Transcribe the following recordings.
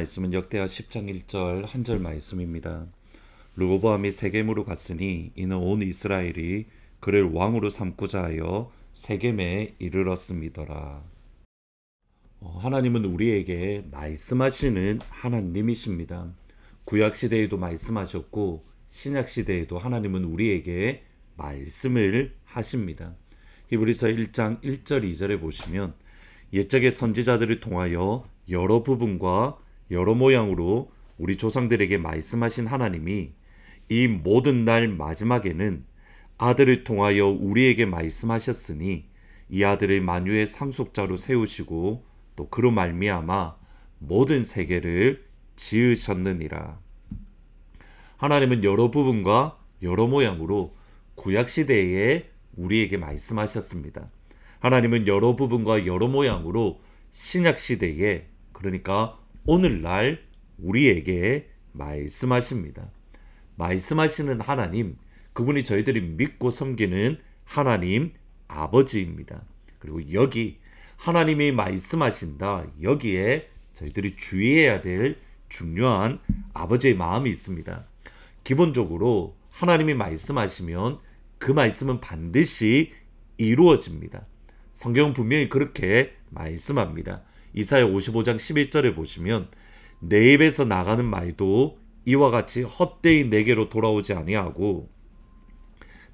말씀은 역대하 10장 1절 한 절 말씀입니다. 르호보암이 세겜으로 갔으니 이는 온 이스라엘이 그를 왕으로 삼고자 하여 세겜에 이르렀음이더라. 하나님은 우리에게 말씀하시는 하나님이십니다. 구약시대에도 말씀하셨고 신약시대에도 하나님은 우리에게 말씀을 하십니다. 히브리서 1장 1절 2절에 보시면 옛적의 선지자들을 통하여 여러 부분과 여러 모양으로 우리 조상들에게 말씀하신 하나님이 이 모든 날 마지막에는 아들을 통하여 우리에게 말씀하셨으니 이 아들을 만유의 상속자로 세우시고 또 그로 말미암아 모든 세계를 지으셨느니라. 하나님은 여러 부분과 여러 모양으로 구약시대에 우리에게 말씀하셨습니다. 하나님은 여러 부분과 여러 모양으로 신약시대에, 그러니까 오늘날 우리에게 말씀하십니다. 말씀하시는 하나님, 그분이 저희들이 믿고 섬기는 하나님 아버지입니다. 그리고 여기 하나님이 말씀하신다, 여기에 저희들이 주의해야 될 중요한 아버지의 마음이 있습니다. 기본적으로 하나님이 말씀하시면 그 말씀은 반드시 이루어집니다. 성경은 분명히 그렇게 말씀합니다. 이사야 55장 11절에 보시면 내 입에서 나가는 말도 이와 같이 헛되이 내게로 돌아오지 아니하고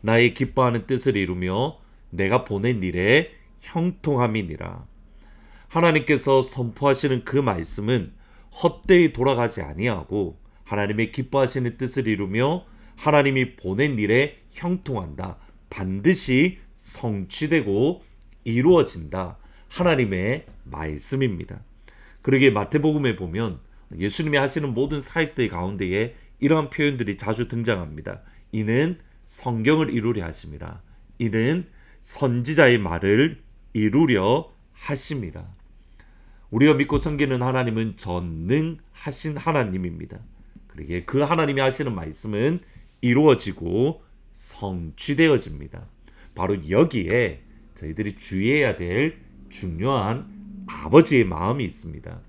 나의 기뻐하는 뜻을 이루며 내가 보낸 일에 형통함이니라. 하나님께서 선포하시는 그 말씀은 헛되이 돌아가지 아니하고 하나님의 기뻐하시는 뜻을 이루며 하나님이 보낸 일에 형통한다. 반드시 성취되고 이루어진다. 하나님의 말씀입니다. 그러기에 마태복음에 보면 예수님이 하시는 모든 사역들 가운데에 이러한 표현들이 자주 등장합니다. 이는 성경을 이루려 하심이라. 이는 선지자의 말을 이루려 하심이라. 우리가 믿고 섬기는 하나님은 전능하신 하나님입니다. 그러기에 그 하나님이 하시는 말씀은 이루어지고 성취되어집니다. 바로 여기에 저희들이 주의해야 될 중요한 아버지의 마음이 있습니다.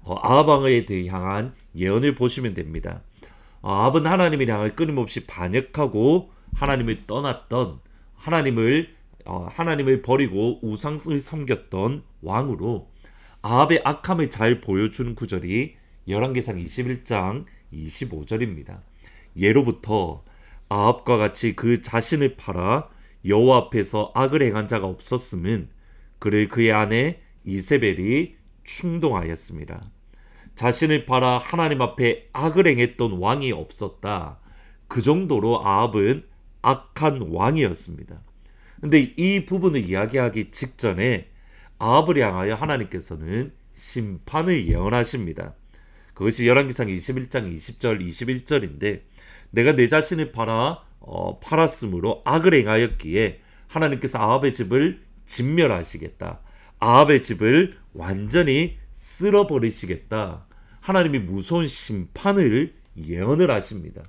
아합 왕에 향한 예언을 보시면 됩니다. 아합은 하나님을 향해 끊임없이 반역하고 하나님을 떠났던, 하나님을 버리고 우상을 섬겼던 왕으로 아합의 악함을 잘 보여주는 구절이 열왕기상 21장 25절입니다. 예로부터 아합과 같이 그 자신을 팔아 여호와 앞에서 악을 행한 자가 없었음은 그를 그의 아내 이세벨이 충동하였습니다. 자신을 팔아 하나님 앞에 악을 행했던 왕이 없었다. 그 정도로 아합은 악한 왕이었습니다. 근데 이 부분을 이야기하기 직전에 아합을 향하여 하나님께서는 심판을 예언하십니다. 그것이 열왕기상 21장 20절 21절인데 내가 내 자신을 팔았으므로 악을 행하였기에 하나님께서 아합의 집을 진멸하시겠다. 아합의 집을 완전히 쓸어버리시겠다. 하나님이 무서운 심판을 예언을 하십니다.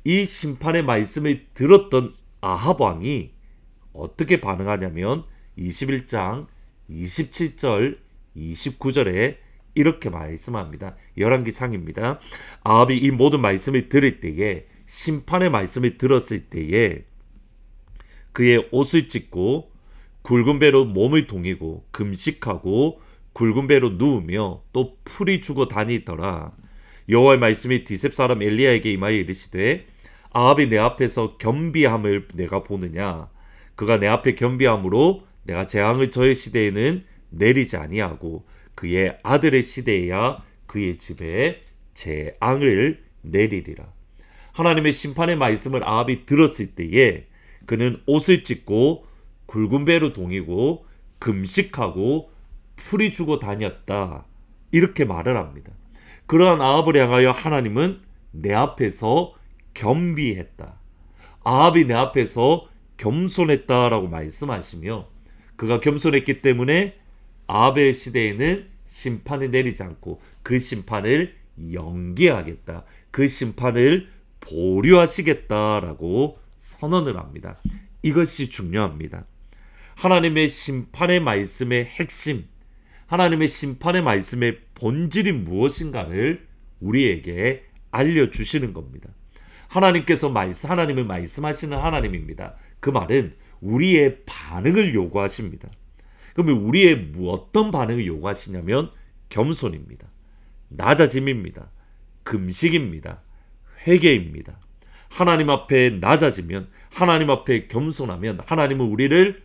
이 심판의 말씀을 들었던 아합 왕이 어떻게 반응하냐면 21장 27절 29절에 이렇게 말씀합니다. 열왕기상입니다. 아합이 이 모든 말씀을 들을 때에, 심판의 말씀을 들었을 때에 그의 옷을 찢고 굵은 배로 몸을 동이고 금식하고 굵은 배로 누우며 또 풀이 주고 다니더라. 여호와의 말씀이 디셉 사람 엘리야에게 임하여 이르시되 아합이 내 앞에서 겸비함을 내가 보느냐. 그가 내 앞에 겸비함으로 내가 재앙을 저의 시대에는 내리지 아니하고 그의 아들의 시대에야 그의 집에 재앙을 내리리라. 하나님의 심판의 말씀을 아합이 들었을 때에 그는 옷을 찢고 굵은 배로 동이고 금식하고 풀이 주고 다녔다. 이렇게 말을 합니다. 그러한 아합을 향하여 하나님은 내 앞에서 겸비했다. 아합이 내 앞에서 겸손했다라고 말씀하시며 그가 겸손했기 때문에 아합의 시대에는 심판을 내리지 않고 그 심판을 연기하겠다. 그 심판을 보류하시겠다라고 선언을 합니다. 이것이 중요합니다. 하나님의 심판의 말씀의 핵심, 하나님의 심판의 말씀의 본질이 무엇인가를 우리에게 알려주시는 겁니다. 하나님을 말씀하시는 하나님입니다. 그 말은 우리의 반응을 요구하십니다. 그러면 우리의 어떤 반응을 요구하시냐면 겸손입니다. 낮아짐입니다. 금식입니다. 회개입니다. 하나님 앞에 낮아지면, 하나님 앞에 겸손하면 하나님은 우리를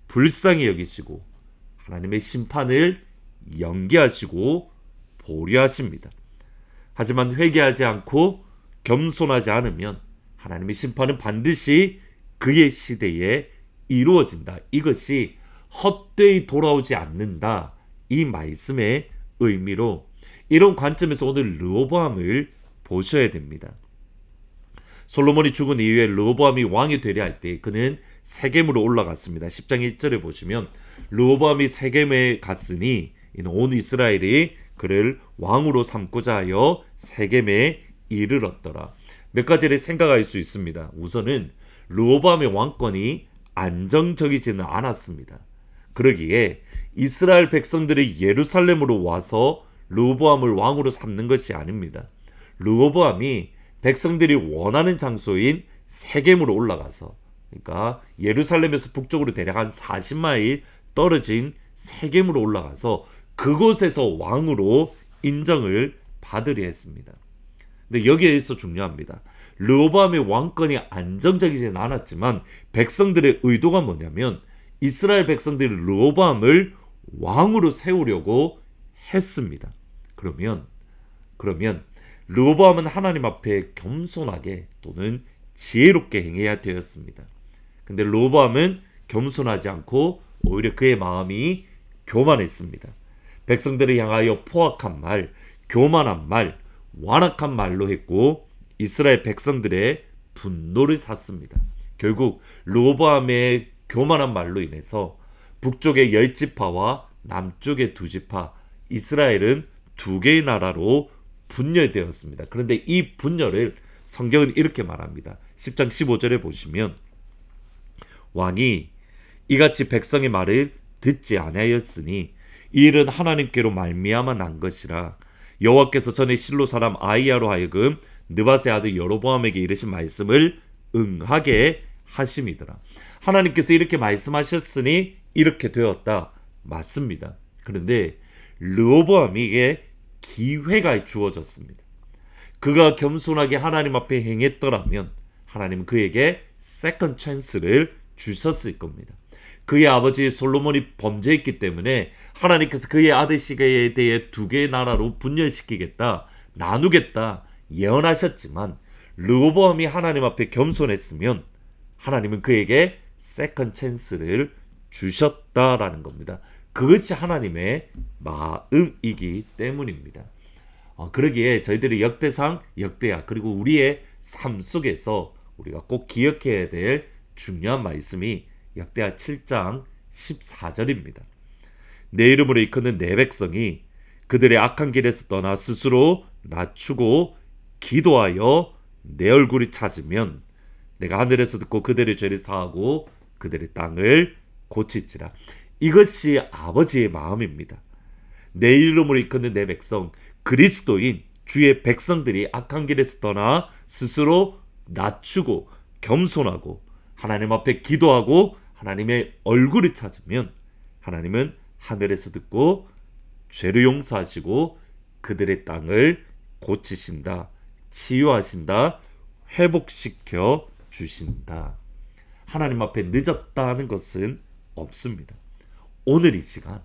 불쌍히 여기시고 하나님의 심판을 연기하시고 보류하십니다. 하지만 회개하지 않고 겸손하지 않으면 하나님의 심판은 반드시 그의 시대에 이루어진다. 이것이 헛되이 돌아오지 않는다. 이 말씀의 의미로 이런 관점에서 오늘 르호보암을 보셔야 됩니다. 솔로몬이 죽은 이후에 르호보암이 왕이 되려 할 때 그는 세겜으로 올라갔습니다. 10장 1절에 보시면 르호보암이 세겜에 갔으니 이는 온 이스라엘이 그를 왕으로 삼고자 하여 세겜에 이르렀더라. 몇 가지를 생각할 수 있습니다. 우선은 르호보암의 왕권이 안정적이지는 않았습니다. 그러기에 이스라엘 백성들이 예루살렘으로 와서 르호보암을 왕으로 삼는 것이 아닙니다. 르호보암이 백성들이 원하는 장소인 세겜으로 올라가서, 그러니까 예루살렘에서 북쪽으로 대략 한 40마일 떨어진 세겜으로 올라가서 그곳에서 왕으로 인정을 받으려 했습니다. 근데 여기에서 중요합니다. 르호보암의 왕권이 안정적이지는 않았지만 백성들의 의도가 뭐냐면 이스라엘 백성들이 르호보암을 왕으로 세우려고 했습니다. 그러면 르호보암은 하나님 앞에 겸손하게 또는 지혜롭게 행해야 되었습니다. 근데 르호보암은 겸손하지 않고 오히려 그의 마음이 교만했습니다. 백성들을 향하여 포악한 말, 교만한 말, 완악한 말로 했고 이스라엘 백성들의 분노를 샀습니다. 결국 르호보암의 교만한 말로 인해서 북쪽의 10지파와 남쪽의 2지파, 이스라엘은 2개의 나라로 분열되었습니다. 그런데 이 분열을 성경은 이렇게 말합니다. 10장 15절에 보시면 왕이 이같이 백성의 말을 듣지 아니하였으니 이 일은 하나님께로 말미암아 난 것이라. 여호와께서 전에 실로 사람 아히야로 하여금 느밧의 아들 여로보암에게 이르신 말씀을 응하게 하심이더라. 하나님께서 이렇게 말씀하셨으니 이렇게 되었다. 맞습니다. 그런데 르호보암에게 기회가 주어졌습니다. 그가 겸손하게 하나님 앞에 행했더라면 하나님은 그에게 세컨드 찬스를 주셨을 겁니다. 그의 아버지 솔로몬이 범죄했기 때문에 하나님께서 그의 아들 시가에 대해 2개의 나라로 분열시키겠다, 나누겠다 예언하셨지만 르호보암이 하나님 앞에 겸손했으면 하나님은 그에게 세컨드 찬스를 주셨다라는 겁니다. 그것이 하나님의 마음이기 때문입니다. 그러기에 저희들이 역대상, 역대하 그리고 우리의 삶 속에서 우리가 꼭 기억해야 될 중요한 말씀이 역대하 7장 14절입니다. 내 이름으로 일컫는 내 백성이 그들의 악한 길에서 떠나 스스로 낮추고 기도하여 내 얼굴을 찾으면 내가 하늘에서 듣고 그들의 죄를 사하고 그들의 땅을 고칠지라. 이것이 아버지의 마음입니다. 내 이름으로 일컫는 내 백성, 그리스도인 주의 백성들이 악한 길에서 떠나 스스로 낮추고 겸손하고 하나님 앞에 기도하고 하나님의 얼굴을 찾으면 하나님은 하늘에서 듣고 죄를 용서하시고 그들의 땅을 고치신다, 치유하신다, 회복시켜 주신다. 하나님 앞에 늦었다 하는 것은 없습니다. 오늘 이 시간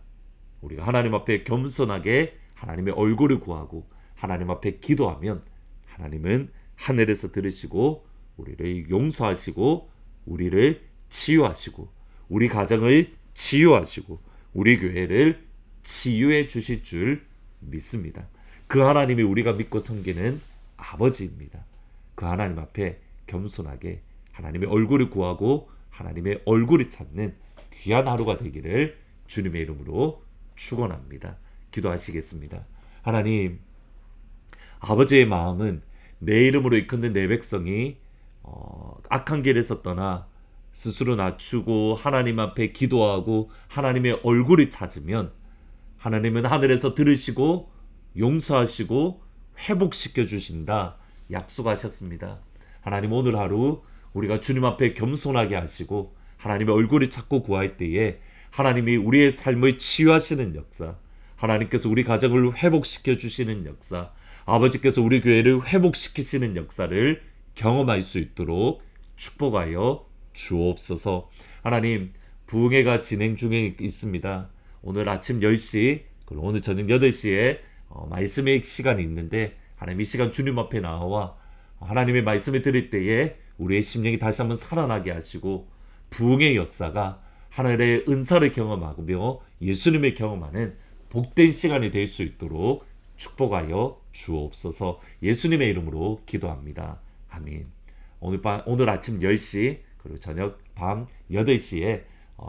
우리가 하나님 앞에 겸손하게 하나님의 얼굴을 구하고 하나님 앞에 기도하면 하나님은 하늘에서 들으시고 우리를 용서하시고 우리를 치유하시고 우리 가정을 치유하시고 우리 교회를 치유해 주실 줄 믿습니다. 그 하나님이 우리가 믿고 섬기는 아버지입니다. 그 하나님 앞에 겸손하게 하나님의 얼굴을 구하고 하나님의 얼굴을 찾는 귀한 하루가 되기를 주님의 이름으로 축원합니다. 기도하시겠습니다. 하나님, 아버지의 마음은 내 이름으로 일컫는 내 백성이 악한 길에서 떠나 스스로 낮추고 하나님 앞에 기도하고 하나님의 얼굴을 찾으면 하나님은 하늘에서 들으시고 용서하시고 회복시켜 주신다 약속하셨습니다. 하나님, 오늘 하루 우리가 주님 앞에 겸손하게 하시고 하나님의 얼굴을 찾고 구할 때에 하나님이 우리의 삶을 치유하시는 역사, 하나님께서 우리 가정을 회복시켜 주시는 역사, 아버지께서 우리 교회를 회복시키시는 역사를 경험할 수 있도록 축복하여 주옵소서. 하나님, 부흥회가 진행 중에 있습니다. 오늘 아침 10시 그리고 오늘 저녁 8시에 말씀의 시간이 있는데, 하나님 이 시간 주님 앞에 나와 하나님의 말씀을 들을 때에 우리의 심령이 다시 한번 살아나게 하시고 부흥의 역사가 하늘의 은사를 경험하며 예수님을 경험하는 복된 시간이 될 수 있도록 축복하여 주옵소서. 예수님의 이름으로 기도합니다. 아멘. 오늘 아침 10시 그리고 저녁 밤 8시에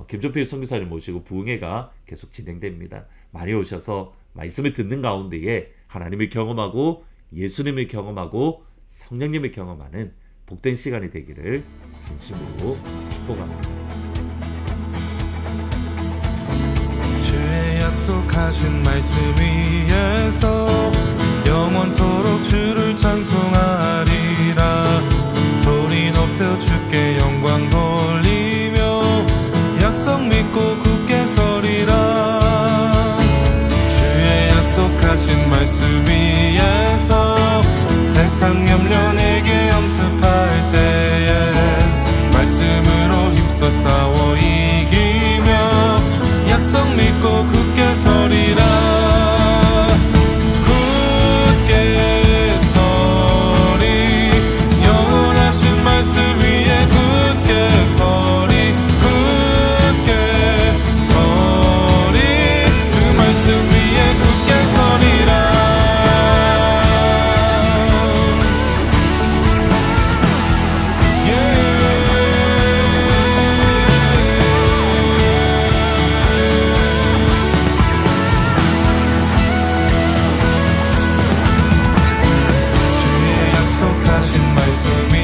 김종필 선교사님 모시고 부흥회가 계속 진행됩니다. 많이 오셔서 말씀을 듣는 가운데에 하나님을 경험하고 예수님을 경험하고 성령님을 경험하는 복된 시간이 되기를 진심으로 축복합니다. 주의 약속하신 말씀 위에서 영원토록 주를 찬송하리라. 소리 높여 주께 영광 돌리며 약속 믿고 굳게 서리라. 주의 약속하신 말씀 위에서 세상 염려 내게 엄습할 때에 말씀으로 힘써 싸워 이기며 약속 믿고 굳게 서리라. 굳게 서리. 영원하신 말씀 위에 굳게 서리. 굳게 서리. 그 말씀 위에 굳게 서리라. 주의 약속하신 말씀이